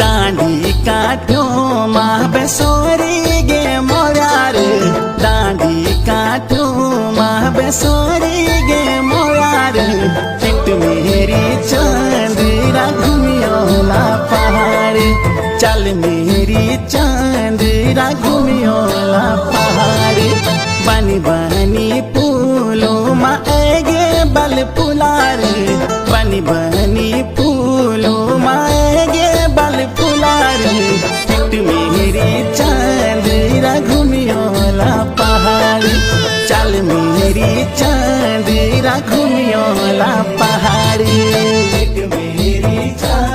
डाँडी काट्यो मा बेसोरी गे मोरार डाँडी काट्यो मा बेसोरी गे मोरार टिट मेरी चांदरा घुमियोला पहाड़ चल मेरी चांदरा घुमियोला पहाड़ बनी बनी फूलों मा एगे बल पुलार बनी बनी फूलों मा एगे बल पुलार टिट मेरी चांदरा घुमियोला पहाड़ चल मेरी चांदरा घुमियोला पहाड़ टिट मेरी चांदरा